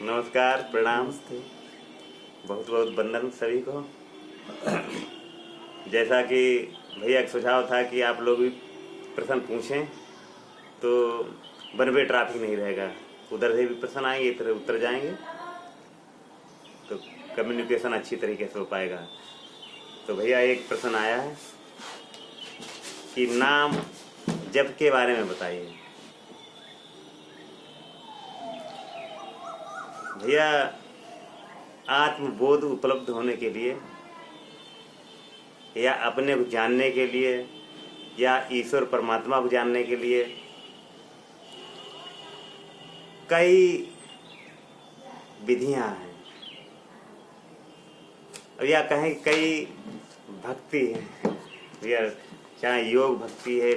नमस्कार, प्रणाम। बहुत बहुत वंदन सभी को। जैसा कि भैया का सुझाव था कि आप लोग भी प्रश्न पूछें तो वन वे ट्रैफिक नहीं रहेगा, उधर से भी प्रश्न आएंगे, इधर उत्तर जाएंगे तो कम्युनिकेशन अच्छी तरीके से हो पाएगा। तो भैया एक प्रश्न आया है कि नाम जप के बारे में बताइए। भैया, आत्मबोध उपलब्ध होने के लिए या अपने को जानने के लिए या ईश्वर परमात्मा को जानने के लिए कई विधियां हैं, या कहें कई भक्ति है। या चाहे योग भक्ति है,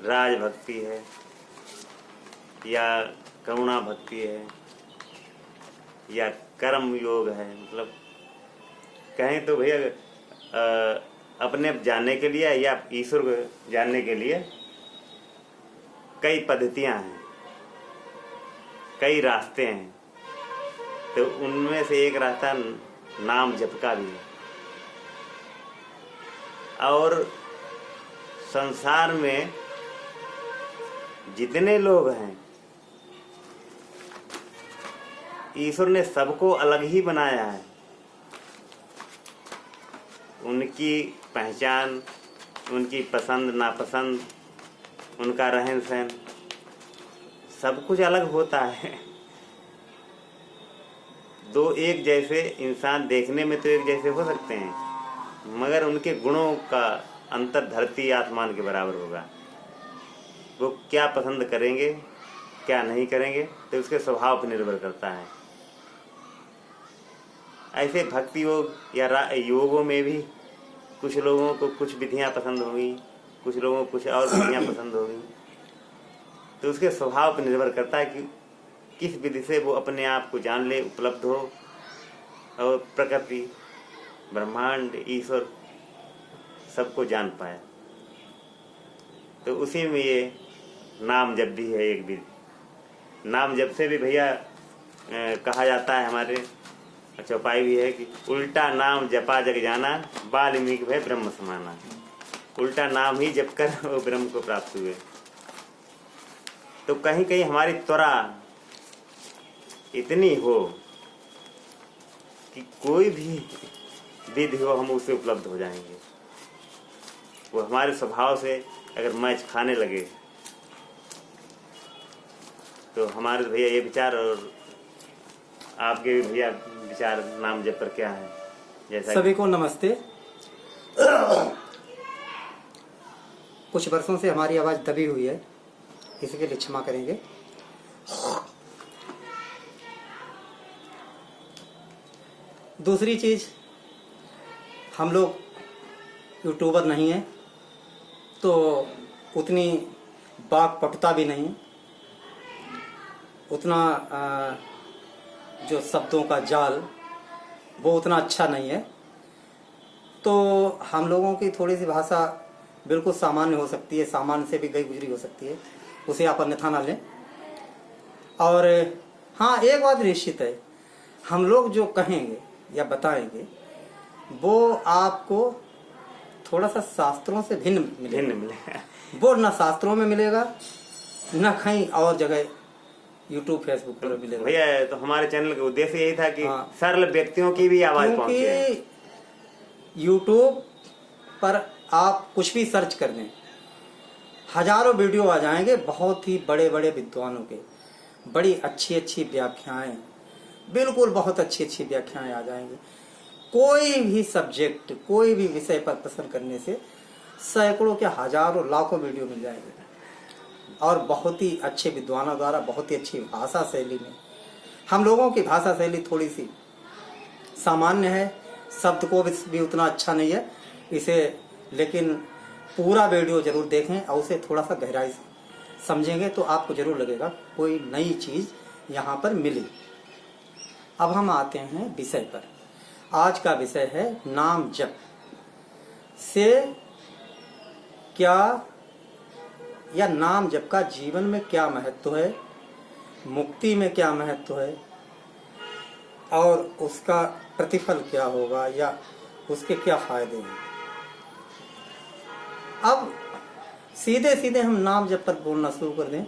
राज भक्ति है, या करुणा भक्ति है, या कर्म योग है। मतलब कहें तो भैया अपने जानने के लिए या ईश्वर को जानने के लिए कई पद्धतियां हैं, कई रास्ते हैं। तो उनमें से एक रास्ता नाम जप का भी है। और संसार में जितने लोग हैं, ईश्वर ने सबको अलग ही बनाया है। उनकी पहचान, उनकी पसंद नापसंद, उनका रहन सहन सब कुछ अलग होता है। दो एक जैसे इंसान देखने में तो एक जैसे हो सकते हैं, मगर उनके गुणों का अंतर धरती आसमान के बराबर होगा। वो क्या पसंद करेंगे, क्या नहीं करेंगे, तो उसके स्वभाव पर निर्भर करता है। ऐसे भक्ति योग या योगों में भी कुछ लोगों को कुछ विधियां पसंद होंगी, कुछ लोगों को कुछ और विधियां पसंद होंगी। तो उसके स्वभाव पर निर्भर करता है कि किस विधि से वो अपने आप को जान ले, उपलब्ध हो और प्रकृति, ब्रह्मांड, ईश्वर सबको जान पाए। तो उसी में ये नाम जप भी है एक विधि। नाम जप से भी भैया कहा जाता है, हमारे चौपाई भी है कि उल्टा नाम जपा जग जाना, वाल्मीकि भय ब्रह्म समाना। उल्टा नाम ही जप कर वो ब्रह्म को प्राप्त हुए। तो कहीं कहीं हमारी त्वरा इतनी हो कि कोई भी विधि हो हम उससे उपलब्ध हो जाएंगे। वो हमारे स्वभाव से अगर मैच खाने लगे तो हमारे भैया ये विचार, और आपके भैया विचार नाम जप पर क्या है? जैसा सभी को नमस्ते। कुछ वर्षों से हमारी आवाज दबी हुई है, इसके लिए क्षमा करेंगे। दूसरी चीज, हम लोग यूट्यूबर नहीं हैं तो उतनी वाक्पटुता भी नहीं, उतना जो शब्दों का जाल वो उतना अच्छा नहीं है। तो हम लोगों की थोड़ी सी भाषा बिल्कुल सामान्य हो सकती है, सामान्य से भी गई गुजरी हो सकती है, उसे आप अन्यथा ना लें। और हाँ, एक बात निश्चित है, हम लोग जो कहेंगे या बताएंगे वो आपको थोड़ा सा शास्त्रों से भिन्न मिलेगा। वो ना शास्त्रों में मिलेगा, ना कहीं और जगह यूट्यूब फेसबुक पर मिलेगा। भैया, तो हमारे चैनल का उद्देश्य यही था कि सरल व्यक्तियों की भी आवाज पहुंचे। क्योंकि यूट्यूब पर आप कुछ भी सर्च कर दें, हजारों वीडियो आ जाएंगे, बहुत ही बड़े बड़े विद्वानों के, बड़ी अच्छी अच्छी व्याख्याएं, बिल्कुल बहुत अच्छी अच्छी व्याख्याएं आ जाएंगी। कोई भी सब्जेक्ट, कोई भी विषय पर प्रश्न करने से सैकड़ों के हजारों लाखों वीडियो मिल जाएंगे, और बहुत ही अच्छे विद्वानों द्वारा बहुत ही अच्छी भाषा शैली में। हम लोगों की भाषा शैली थोड़ी सी सामान्य है, शब्द को भी उतना अच्छा नहीं है इसे, लेकिन पूरा वीडियो जरूर देखें और उसे थोड़ा सा गहराई से समझेंगे तो आपको जरूर लगेगा कोई नई चीज यहाँ पर मिली। अब हम आते हैं विषय पर। आज का विषय है नाम जप से क्या, या नाम जप का जीवन में क्या महत्व है, मुक्ति में क्या महत्व है और उसका प्रतिफल क्या होगा या उसके क्या फायदे हैं। अब सीधे सीधे हम नाम जप पर बोलना शुरू कर दें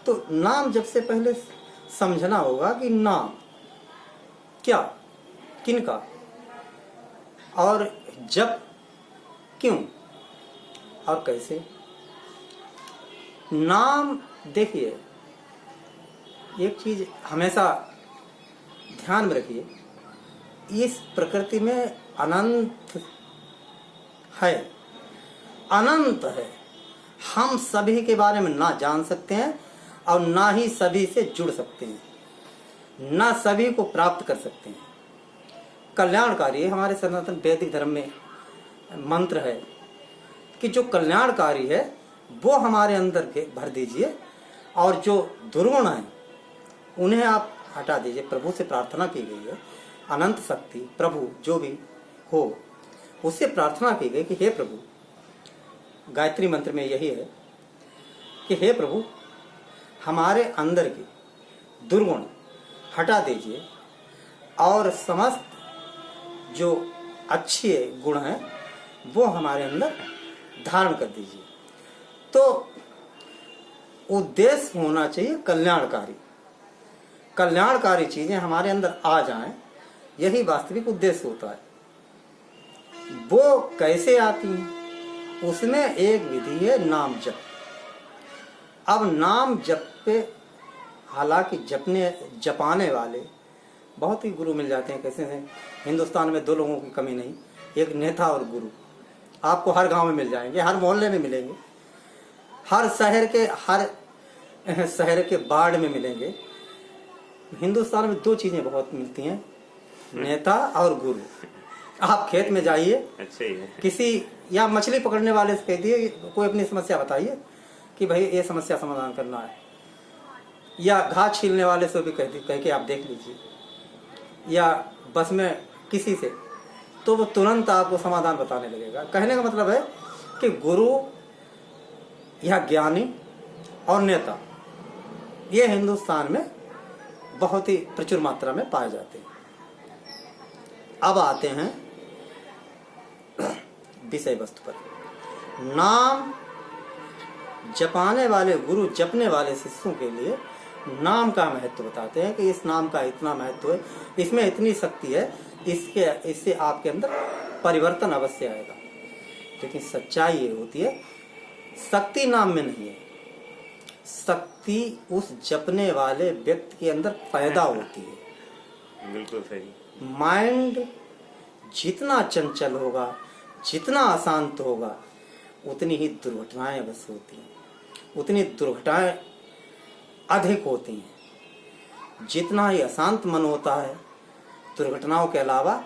तो नाम जप से पहले समझना होगा कि नाम क्या, किनका, और जप क्यों और कैसे। नाम देखिए, एक चीज हमेशा ध्यान में रखिए, इस प्रकृति में अनंत है, अनंत है। हम सभी के बारे में ना जान सकते हैं और ना ही सभी से जुड़ सकते हैं, ना सभी को प्राप्त कर सकते हैं। कल्याणकारी हमारे सनातन वैदिक धर्म में मंत्र है कि जो कल्याणकारी है वो हमारे अंदर के भर दीजिए और जो दुर्गुण है उन्हें आप हटा दीजिए। प्रभु से प्रार्थना की गई है, अनंत शक्ति प्रभु जो भी हो उससे प्रार्थना की गई कि हे प्रभु, गायत्री मंत्र में यही है कि हे प्रभु हमारे अंदर के दुर्गुण हटा दीजिए और समस्त जो अच्छे गुण हैं वो हमारे अंदर धारण कर दीजिए। तो उद्देश्य होना चाहिए कल्याणकारी, कल्याणकारी चीजें हमारे अंदर आ जाएं, यही वास्तविक उद्देश्य होता है। वो कैसे आती हैं, उसमें एक विधि है नाम जप। अब नाम जप पे हालांकि जपाने वाले बहुत ही गुरु मिल जाते हैं। कैसे हैं, हिंदुस्तान में दो लोगों की कमी नहीं, एक नेता और गुरु। आपको हर गांव में मिल जाएंगे, हर मोहल्ले में मिलेंगे, हर शहर के वार्ड में मिलेंगे। हिंदुस्तान में दो चीजें बहुत मिलती हैं, नेता और गुरु। आप खेत में जाइए, अच्छा ही है। किसी या मछली पकड़ने वाले से कह दिए कोई अपनी समस्या बताइए कि भाई ये समस्या समाधान करना है, या घास छीलने वाले से भी कह के आप देख लीजिए, या बस में किसी से, तो वो तुरंत आपको समाधान बताने लगेगा। कहने का मतलब है कि गुरु या ज्ञानी और नेता ये हिंदुस्तान में बहुत ही प्रचुर मात्रा में पाए जाते हैं। अब आते हैं विषय वस्तु पर। नाम जपाने वाले गुरु जपने वाले शिष्यों के लिए नाम का महत्व बताते हैं कि इस नाम का इतना महत्व है, इसमें इतनी शक्ति है, इससे आपके अंदर परिवर्तन अवश्य आएगा। लेकिन सच्चाई ये होती है शक्ति नाम में नहीं है, शक्ति उस जपने वाले व्यक्ति के अंदर पैदा होती है। बिल्कुल सही। माइंड जितना चंचल होगा, जितना अशांत होगा, उतनी ही दुर्घटनाएं अवश्य होती हैं, उतनी दुर्घटनाएं अधिक होती हैं। जितना ही अशांत मन होता है, दुर्घटनाओं के अलावा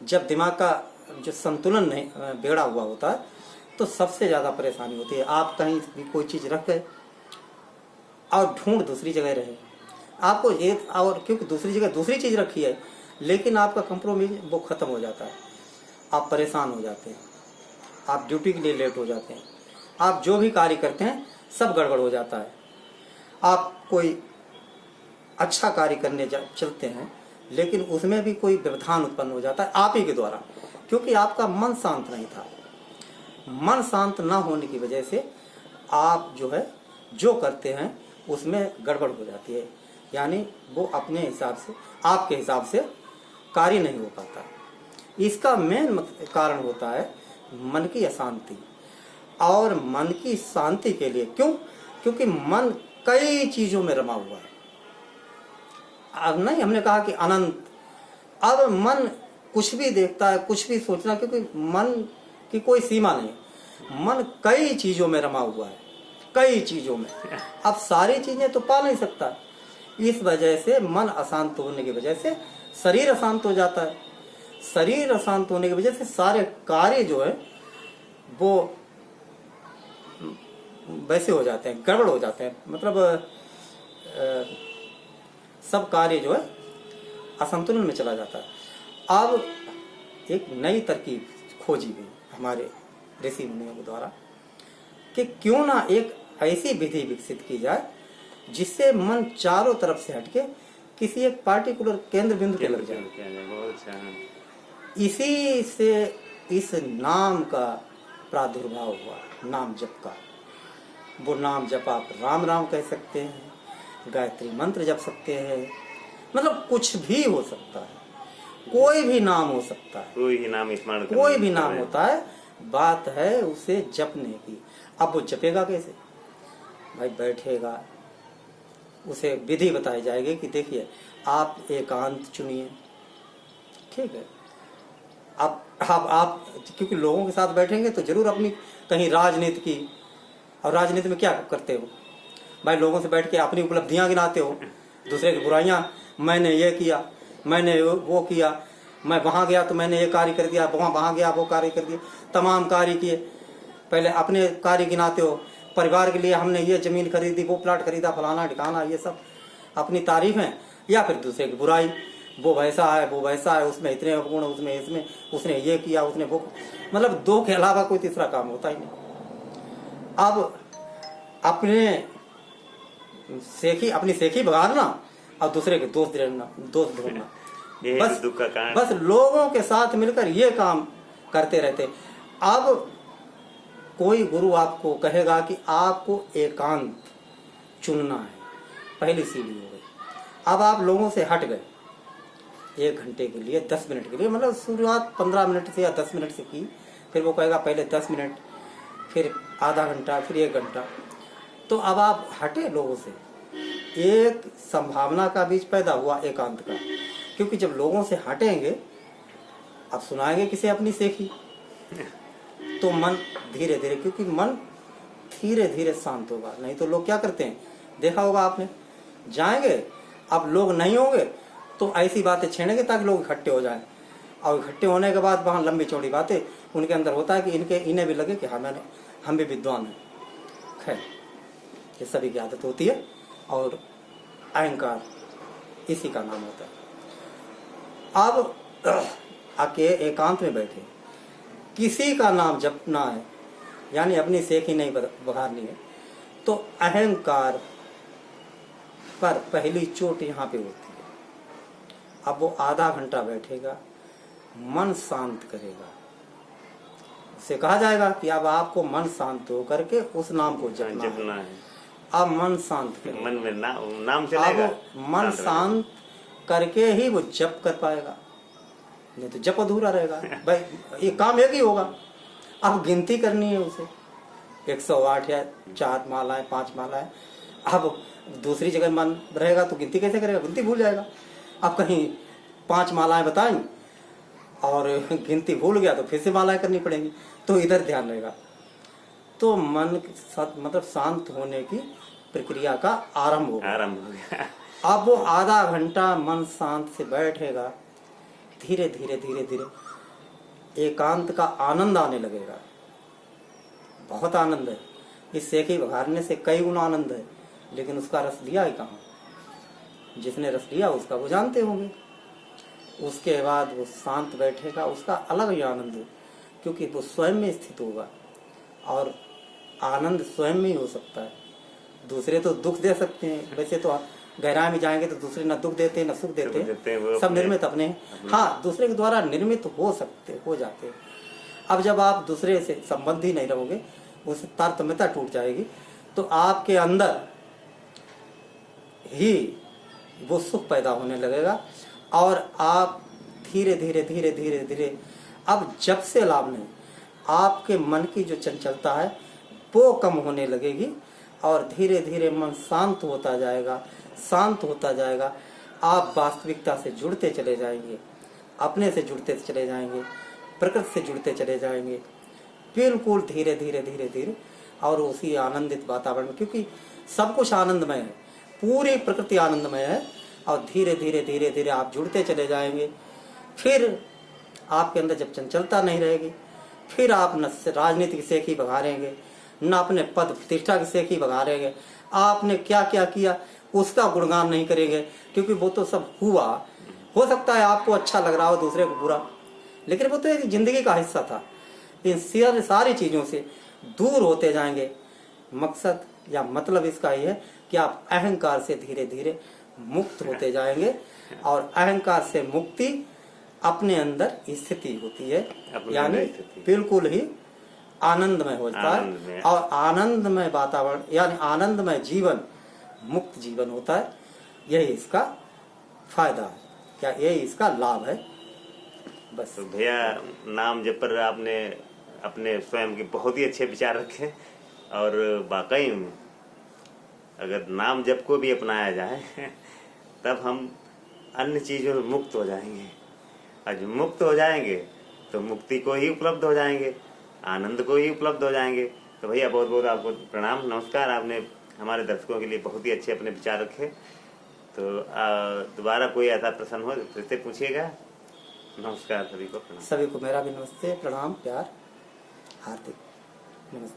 जब दिमाग का जो संतुलन नहीं बिगड़ा हुआ होता है तो सबसे ज़्यादा परेशानी होती है। आप कहीं भी कोई चीज़ रख गए और ढूंढ दूसरी जगह रहे, आपको एक और क्योंकि दूसरी जगह दूसरी चीज़ रखी है, लेकिन आपका कंप्रोमाइज वो ख़त्म हो जाता है, आप परेशान हो जाते हैं, आप ड्यूटी के लिए लेट हो जाते हैं, आप जो भी कार्य करते हैं सब गड़बड़ हो जाता है। आप कोई अच्छा कार्य करने चलते हैं लेकिन उसमें भी कोई व्यवधान उत्पन्न हो जाता है आप ही के द्वारा, क्योंकि आपका मन शांत नहीं था। मन शांत ना होने की वजह से आप जो है जो करते हैं उसमें गड़बड़ हो जाती है, यानी वो अपने हिसाब से आपके हिसाब से कार्य नहीं हो पाता। इसका मेन कारण होता है मन की अशांति। और मन की शांति के लिए क्योंकि मन कई चीजों में रमा हुआ है। अब नहीं हमने कहा कि अनंत, अब मन कुछ भी देखता है, कुछ भी सोचना, क्योंकि मन की कोई सीमा नहीं। मन कई चीजों में रमा हुआ है, कई चीजों में। अब सारी चीजें तो पा नहीं सकता, इस वजह से मन अशांत होने की वजह से शरीर अशांत हो जाता है। शरीर अशांत होने की वजह से सारे कार्य जो है वो वैसे हो जाते हैं, गड़बड़ हो जाते हैं, मतलब सब कार्य जो है असंतुलन में चला जाता है। अब एक नई तरकीब खोजी गई हमारे ऋषि मुनियों के द्वारा कि क्यों ना एक ऐसी विधि विकसित की जाए जिससे मन चारों तरफ से हटके किसी एक पार्टिकुलर केंद्र बिंदु पे लग जाए। बहुत अच्छा। इसी से इस नाम का प्रादुर्भाव हुआ, नाम जप का। वो नाम जप आप राम राम कह सकते हैं, गायत्री मंत्र जप सकते हैं, मतलब कुछ भी हो सकता है, कोई भी नाम हो सकता है, कोई ही नाम स्मरण कोई भी नाम होता है। बात है उसे जपने की। अब वो जपेगा कैसे? भाई बैठेगा, उसे विधि बताई जाएगी कि देखिए आप एकांत चुनिए, ठीक है। अब आप क्योंकि लोगों के साथ बैठेंगे तो जरूर अपनी कहीं राजनीति की, और राजनीति में क्या करते हो भाई? लोगों से बैठ के अपनी उपलब्धियां गिनाते हो, दूसरे की बुराइयां, मैंने ये किया, मैंने वो किया, मैं वहां गया तो मैंने ये कार्य कर दिया, वहां गया वो कार्य कर दिया, तमाम कार्य किए। पहले अपने कार्य गिनाते हो, परिवार के लिए हमने ये जमीन खरीदी, वो प्लाट खरीदा, फलाना ठिकाना, ये सब अपनी तारीफें। या फिर दूसरे की बुराई, वो वैसा है, वो वैसा है, उसमें इतने गुण, उसमें इसमें, उसने ये किया, उसने वो, मतलब दो के अलावा कोई तीसरा काम होता ही नहीं। अब अपनी सेखी बगाड़ना और दूसरे के दोस्त ढूंढना, बस दुख का कारण। बस लोगों के साथ मिलकर ये काम करते रहते। अब कोई गुरु आपको कहेगा कि आपको एकांत चुनना है, पहली सीढ़ी हो गई। अब आप लोगों से हट गए 1 घंटे के लिए, 10 मिनट के लिए, मतलब शुरुआत 15 मिनट से या 10 मिनट से की, फिर वो कहेगा पहले 10 मिनट, फिर आधा घंटा, फिर 1 घंटा। तो अब आप हटे लोगों से, एक संभावना का बीज पैदा हुआ एकांत का। क्योंकि जब लोगों से हटेंगे, अब सुनाएंगे किसे अपनी सेखी, तो मन धीरे धीरे, क्योंकि मन धीरे धीरे शांत होगा। नहीं तो लोग क्या करते हैं, देखा होगा आपने, जाएंगे, अब लोग नहीं होंगे तो ऐसी बातें छेड़ेंगे ताकि लोग इकट्ठे हो जाएं, और इकट्ठे होने के बाद वहाँ लंबी चौड़ी बातें उनके अंदर होता है कि इन्हें भी लगे कि हम भी विद्वान हैं। खैर, ये सभी की आदत होती है, और अहंकार इसी का नाम होता है। अब आके एकांत में बैठे, किसी का नाम जपना है, यानी अपनी सेखी नहीं बघारनी है, तो अहंकार पर पहली चोट यहाँ पे होती है। अब वो आधा घंटा बैठेगा, मन शांत करेगा, उसे कहा जाएगा कि अब आपको मन शांत हो करके उस नाम को जपना है। अब मन शांत करेगा, मन में नाम चलेगा, अब मन शांत करके ही वो जप कर पाएगा, नहीं तो जप अधूरा रहेगा। भाई ये काम एक ही होगा, अब गिनती करनी है उसे, 108 या 4 मालाएं, 5 मालाएं। अब दूसरी जगह मन रहेगा तो गिनती कैसे करेगा, गिनती भूल जाएगा। अब कहीं 5 मालाएं बताएं और गिनती भूल गया तो फिर से मालाएं करनी पड़ेंगी, तो इधर ध्यान रहेगा। तो मन मतलब शांत होने की प्रक्रिया का आरंभ हो गया। अब वो आधा घंटा मन शांत से बैठेगा, धीरे धीरे धीरे धीरे एकांत का आनंद आने लगेगा। बहुत आनंद है, इस सेखी बघारने से कई गुना आनंद है, लेकिन उसका रस लिया ही कहाँ? जिसने रस लिया उसका वो जानते होंगे। उसके बाद वो शांत बैठेगा, उसका अलग ही आनंद है, क्योंकि वो स्वयं में स्थित होगा, और आनंद स्वयं में ही हो सकता है। दूसरे तो दुख दे सकते हैं, वैसे तो गहराई में जाएंगे तो दूसरे न दुख देते न सुख देते, सब निर्मित अपने। हाँ, दूसरे के द्वारा निर्मित हो जाते हैं। अब जब आप दूसरे से संबंध ही नहीं रहोगे, उससे तारतम्यता टूट जाएगी, तो आपके अंदर ही वो सुख पैदा होने लगेगा, और आप धीरे धीरे धीरे धीरे धीरे, अब जब से लाभ नहीं, आपके मन की जो चंचलता है वो कम होने लगेगी, और धीरे धीरे मन शांत होता जाएगा, शांत होता जाएगा। आप वास्तविकता से जुड़ते चले जाएंगे, अपने से जुड़ते चले जाएंगे, प्रकृति से जुड़ते चले जाएंगे, बिल्कुल धीरे धीरे धीरे धीरे, और उसी आनंदित वातावरण में, क्योंकि सब कुछ आनंदमय है, पूरी प्रकृति आनंदमय है, और धीरे धीरे धीरे धीरे आप जुड़ते चले जाएंगे। फिर आपके अंदर जब चंचलता नहीं रहेगी, फिर आप न राजनीति की सेखी बघारेंगे, न अपने पद प्रतिष्ठा की सेखी बघारेंगे, आपने क्या क्या किया उसका गुणगान नहीं करेंगे, क्योंकि वो तो सब हुआ। हो सकता है आपको अच्छा लग रहा हो, दूसरे को बुरा, लेकिन वो तो एक जिंदगी का हिस्सा था। इन सारी चीज़ों से दूर होते जाएंगे। मकसद या मतलब इसका ही है कि आप अहंकार से धीरे धीरे मुक्त होते जाएंगे और अहंकार से मुक्ति अपने अंदर स्थिति होती है, अपने यानी अंदर स्थिति। बिल्कुल ही आनंदमय होता आनंदमय। है और आनंदमय वातावरण यानी आनंदमय जीवन, मुक्त जीवन होता है। यही इसका फायदा है, क्या यही इसका लाभ है। बस तो भैया नाम जप पर आपने अपने स्वयं के बहुत ही अच्छे विचार रखे और वाकई में अगर नाम जप को भी अपनाया जाए तब हम अन्य चीज़ों में मुक्त हो जाएंगे और जब मुक्त हो जाएंगे तो मुक्ति को ही उपलब्ध हो जाएंगे, आनंद को ही उपलब्ध हो जाएंगे। तो भैया बहुत बहुत आपको प्रणाम, नमस्कार। आपने हमारे दर्शकों के लिए बहुत ही अच्छे अपने विचार रखे। तो दोबारा कोई ऐसा प्रश्न हो फिर से पूछिएगा। नमस्कार, सभी को प्रणाम। सभी को मेरा भी नमस्ते, प्रणाम, प्यार, हार्दिक नमस्ते।